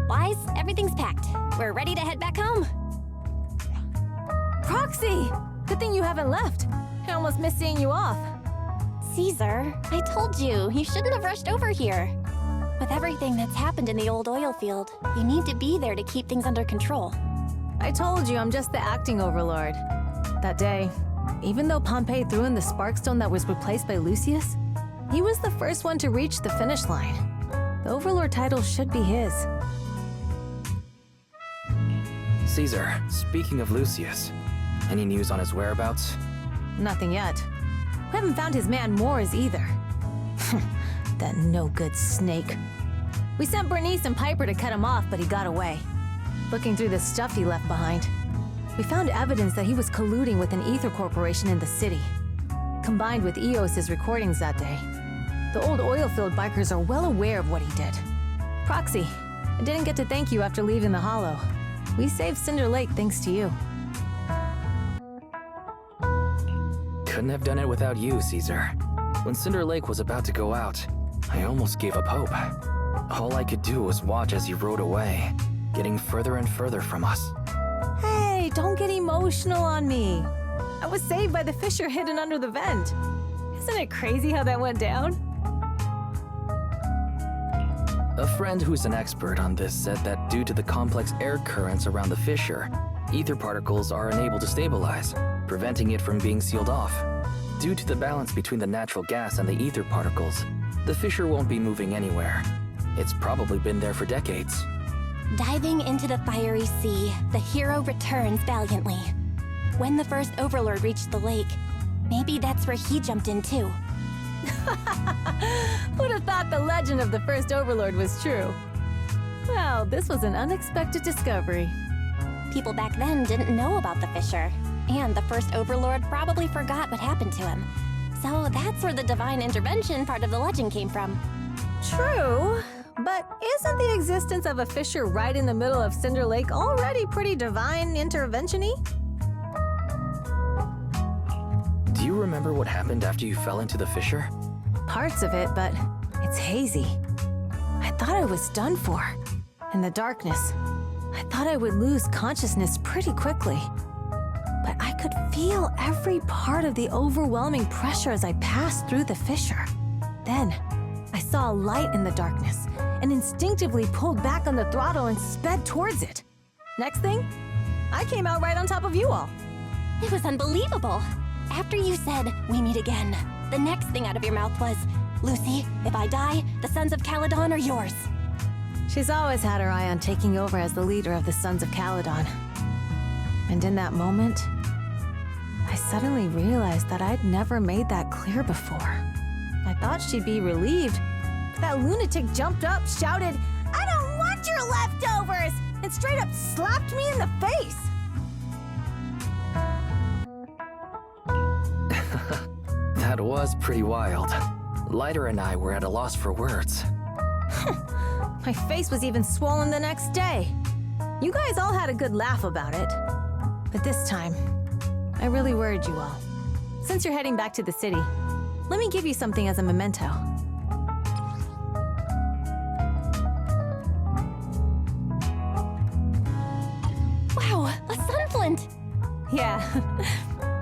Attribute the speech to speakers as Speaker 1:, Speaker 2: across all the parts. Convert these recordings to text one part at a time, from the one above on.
Speaker 1: Wise, everything's packed. We're ready to head back home.
Speaker 2: Proxy! Good thing you haven't left. I almost missed seeing you off.
Speaker 1: Caesar, I told you, you shouldn't have rushed over here. With everything that's happened in the old oil field, you need to be there to keep things under control.
Speaker 2: I told you I'm just the acting overlord. That day, even though Pompey threw in the Sparkstone that was replaced by Lucius, he was the first one to reach the finish line. The overlord title should be his.
Speaker 3: Caesar, speaking of Lucius, any news on his whereabouts?
Speaker 2: Nothing yet. We haven't found his man Moors either. That no-good snake. We sent Bernice and Piper to cut him off, but he got away. Looking through the stuff he left behind, we found evidence that he was colluding with an ether corporation in the city. Combined with Eos's recordings that day, the old oilfield bikers are well aware of what he did. Proxy, I didn't get to thank you after leaving the Hollow. We saved Cinder Lake thanks to you.
Speaker 3: Couldn't have done it without you, Caesar. When Cinder Lake was about to go out, I almost gave up hope. All I could do was watch as he rode away, getting further and further from us.
Speaker 2: Hey, don't get emotional on me. I was saved by the fissure hidden under the vent. Isn't it crazy how that went down?
Speaker 3: A friend who's an expert on this said that due to the complex air currents around the fissure, ether particles are unable to stabilize, preventing it from being sealed off. Due to the balance between the natural gas and the ether particles, the fissure won't be moving anywhere. It's probably been there for decades.
Speaker 1: Diving into the fiery sea, the hero returns valiantly. When the first overlord reached the lake, maybe that's where he jumped in too.
Speaker 2: Who'd have thought the legend of the first overlord was true? Well, this was an unexpected discovery.
Speaker 1: People back then didn't know about the fissure, and the first overlord probably forgot what happened to him. So that's where the divine intervention part of the legend came from.
Speaker 2: True, but isn't the existence of a fissure right in the middle of Cinder Lake already pretty divine intervention-y?
Speaker 3: Do you remember what happened after you fell into the fissure?
Speaker 2: Parts of it, but it's hazy. I thought I was done for. In the darkness, I thought I would lose consciousness pretty quickly. But I could feel every part of the overwhelming pressure as I passed through the fissure. Then, I saw a light in the darkness and instinctively pulled back on the throttle and sped towards it. Next thing, I came out right on top of you all.
Speaker 1: It was unbelievable. After you said, "We meet again," the next thing out of your mouth was, "Lucy, if I die, the Sons of Caledon are yours."
Speaker 2: She's always had her eye on taking over as the leader of the Sons of Caledon. And in that moment, I suddenly realized that I'd never made that clear before. I thought she'd be relieved. That lunatic jumped up, shouted, "I don't want your leftovers!" and straight up slapped me in the face.
Speaker 3: That was pretty wild. Lighter and I were at a loss for words.
Speaker 2: My face was even swollen the next day. You guys all had a good laugh about it. But this time, I really worried you all. Since you're heading back to the city, let me give you something as a memento.
Speaker 1: Wow, a sunflint!
Speaker 2: Yeah,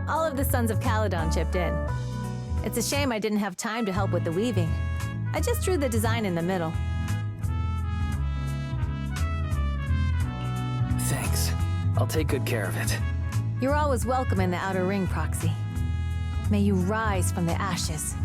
Speaker 2: all of the Sons of Caledon chipped in. It's a shame I didn't have time to help with the weaving. I just drew the design in the middle.
Speaker 3: Thanks. I'll take good care of it.
Speaker 2: You're always welcome in the Outer Ring, Proxy. May you rise from the ashes.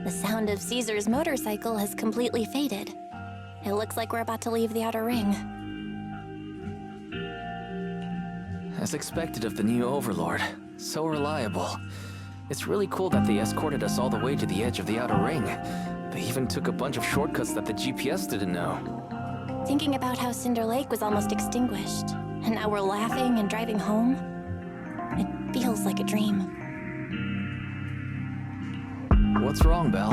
Speaker 1: The sound of Caesar's motorcycle has completely faded. It looks like we're about to leave the outer ring.
Speaker 3: As expected of the new Overlord. So reliable. It's really cool that they escorted us all the way to the edge of the outer ring. They even took a bunch of shortcuts that the GPS didn't know.
Speaker 1: Thinking about how Cinder Lake was almost extinguished, and now we're laughing and driving home, it feels like a dream.
Speaker 3: What's wrong, Belle?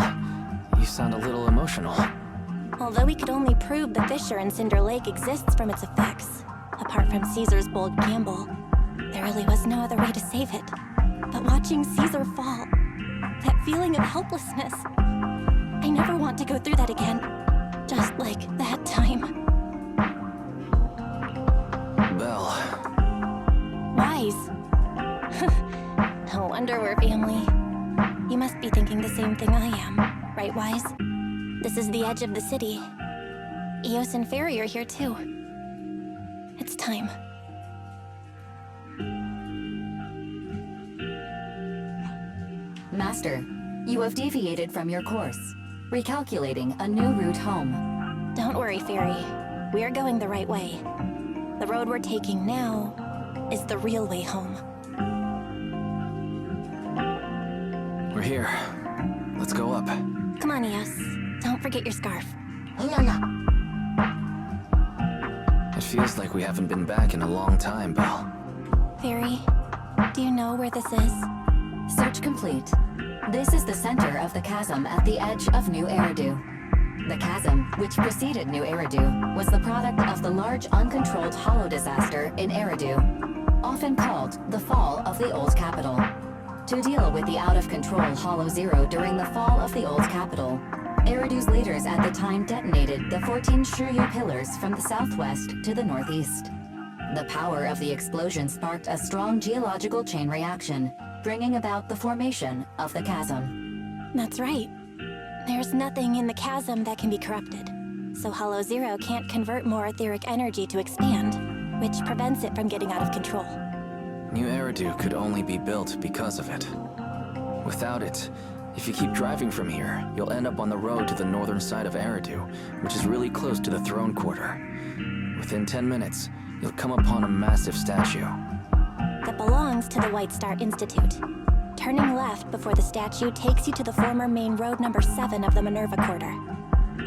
Speaker 3: You sound a little emotional.
Speaker 1: Although we could only prove the fissure in Cinder Lake exists from its effects, apart from Caesar's bold gamble, there really was no other way to save it. But watching Caesar fall, that feeling of helplessness, I never want to go through that again. Just like that time.
Speaker 3: Belle.
Speaker 1: Wise. No wonder we're family. You must be thinking the same thing I am, right, Wise? This is the edge of the city. Eos and Fairy are here too. It's time.
Speaker 4: Master, you have deviated from your course, recalculating a new route home.
Speaker 1: Don't worry, Fairy. We're going the right way. The road we're taking now is the real way home.
Speaker 3: We're here. Let's go up.
Speaker 1: Come on, Eos. Don't forget your scarf.
Speaker 3: It feels like we haven't been back in a long time, Belle.
Speaker 1: Fairy, do you know where this is?
Speaker 4: Search complete. This is the center of the chasm at the edge of New Eridu. The chasm, which preceded New Eridu, was the product of the large uncontrolled hollow disaster in Eridu, often called the fall of the Old Capital. To deal with the out-of-control Hollow Zero during the fall of the Old Capital, Eridu's leaders at the time detonated the 14 Shiryu pillars from the southwest to the northeast. The power of the explosion sparked a strong geological chain reaction, bringing about the formation of the chasm.
Speaker 1: That's right. There's nothing in the chasm that can be corrupted, so Hollow Zero can't convert more etheric energy to expand, which prevents it from getting out of control.
Speaker 3: New Eridu could only be built because of it. Without it, if you keep driving from here, you'll end up on the road to the northern side of Eridu, which is really close to the throne quarter. Within 10 minutes, you'll come upon a massive statue.
Speaker 1: That belongs to the White Star Institute. Turning left before the statue takes you to the former main road number 7 of the Minerva Quarter.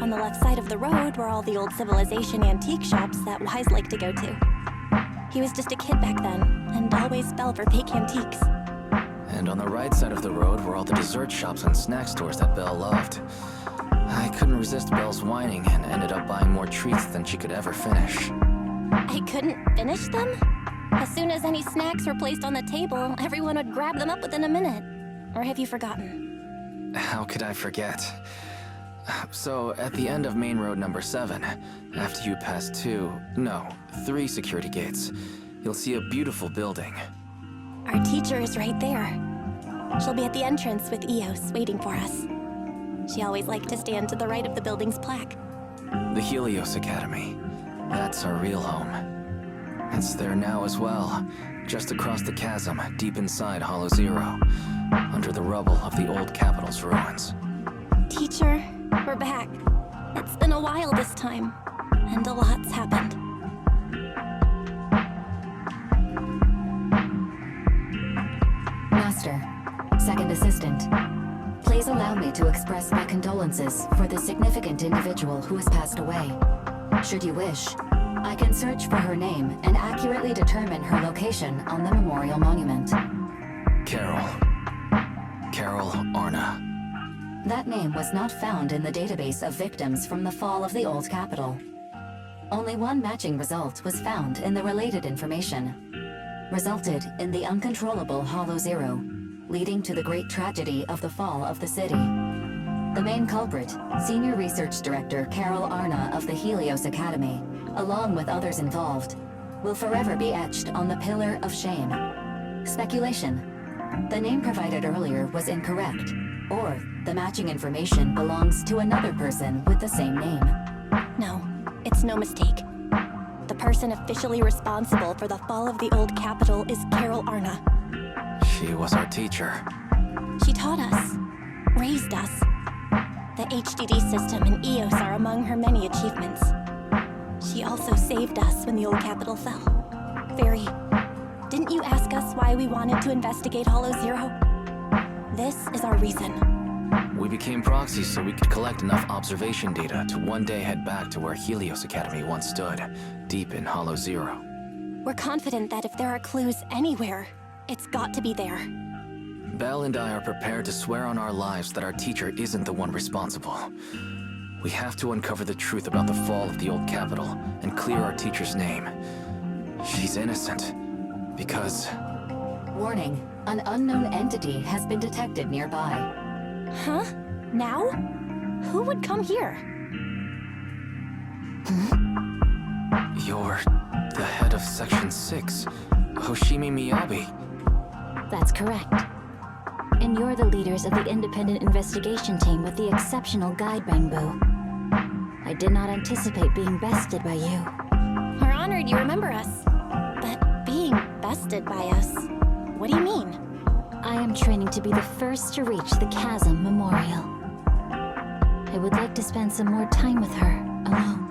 Speaker 1: On the left side of the road were all the old civilization antique shops that Wise liked to go to. He was just a kid back then, and always fell for fake antiques.
Speaker 3: And on the right side of the road were all the dessert shops and snack stores that Belle loved. I couldn't resist Belle's whining and ended up buying more treats than she could ever finish.
Speaker 1: I couldn't finish them? As soon as any snacks were placed on the table, everyone would grab them up within a minute. Or have you forgotten?
Speaker 3: How could I forget? So, at the end of main road number 7, after you pass 3 security gates, you'll see a beautiful building.
Speaker 1: Our teacher is right there. She'll be at the entrance with Eos waiting for us. She always liked to stand to the right of the building's plaque.
Speaker 3: The Helios Academy. That's our real home. It's there now as well, just across the chasm, deep inside Hollow Zero, under the rubble of the old capital's ruins.
Speaker 1: Teacher, we're back. It's been a while this time, and a lot's happened.
Speaker 4: Master, second assistant, please allow me to express my condolences for the significant individual who has passed away. Should you wish, I can search for her name and accurately determine her location on the memorial monument.
Speaker 3: Carol Arna.
Speaker 4: That name was not found in the database of victims from the fall of the Old Capital. Only one matching result was found in the related information. Resulted in the uncontrollable Hollow Zero, leading to the great tragedy of the fall of the city. The main culprit, Senior Research Director Carol Arna of the Helios Academy, along with others involved, will forever be etched on the Pillar of Shame. Speculation. The name provided earlier was incorrect, or the matching information belongs to another person with the same name.
Speaker 1: No, it's no mistake. The person officially responsible for the fall of the Old Capital is Carol Arna.
Speaker 3: She was our teacher.
Speaker 1: She taught us, raised us, The HDD system and EOS are among her many achievements. She also saved us when the old capital fell. Very. Didn't you ask us why we wanted to investigate Hollow Zero? This is our reason.
Speaker 3: We became proxies so we could collect enough observation data to one day head back to where Helios Academy once stood, deep in Hollow Zero.
Speaker 1: We're confident that if there are clues anywhere, it's got to be there.
Speaker 3: Belle and I are prepared to swear on our lives that our teacher isn't the one responsible. We have to uncover the truth about the fall of the old capital and clear our teacher's name. She's innocent. Because...
Speaker 4: Warning, an unknown entity has been detected nearby.
Speaker 1: Huh? Now? Who would come here?
Speaker 3: You're the head of Section 6, Hoshimi Miyabi.
Speaker 5: That's correct. And you're the leaders of the independent investigation team with the exceptional guide, Bangbu. I did not anticipate being bested by you.
Speaker 1: We're honored you remember us. But being bested by us, what do you mean?
Speaker 5: I am training to be the first to reach the Chasm Memorial. I would like to spend some more time with her, alone.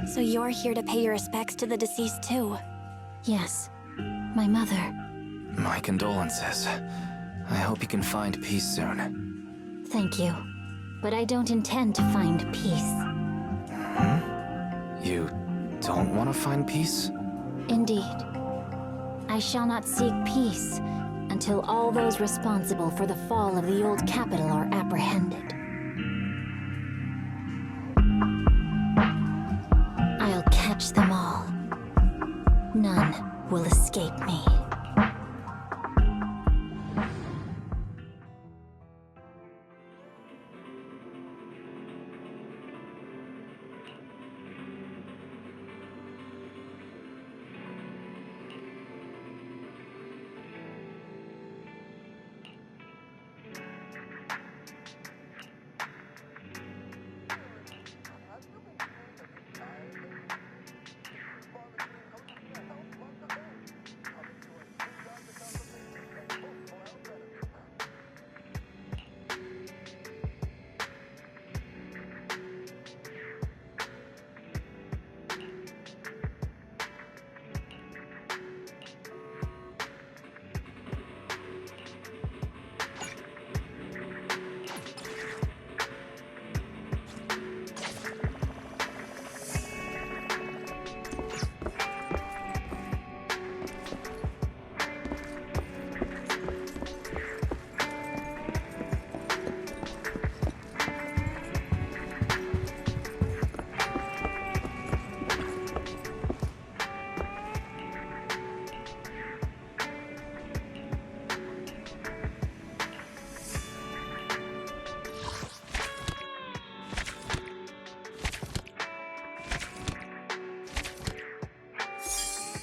Speaker 1: So you're here to pay your respects to the deceased too?
Speaker 5: Yes, my mother.
Speaker 3: My condolences. I hope you can find peace soon.
Speaker 5: Thank you. But I don't intend to find peace.
Speaker 3: You don't want to find peace?
Speaker 5: Indeed. I shall not seek peace until all those responsible for the fall of the old capital are apprehended. I'll catch them all. None will escape me.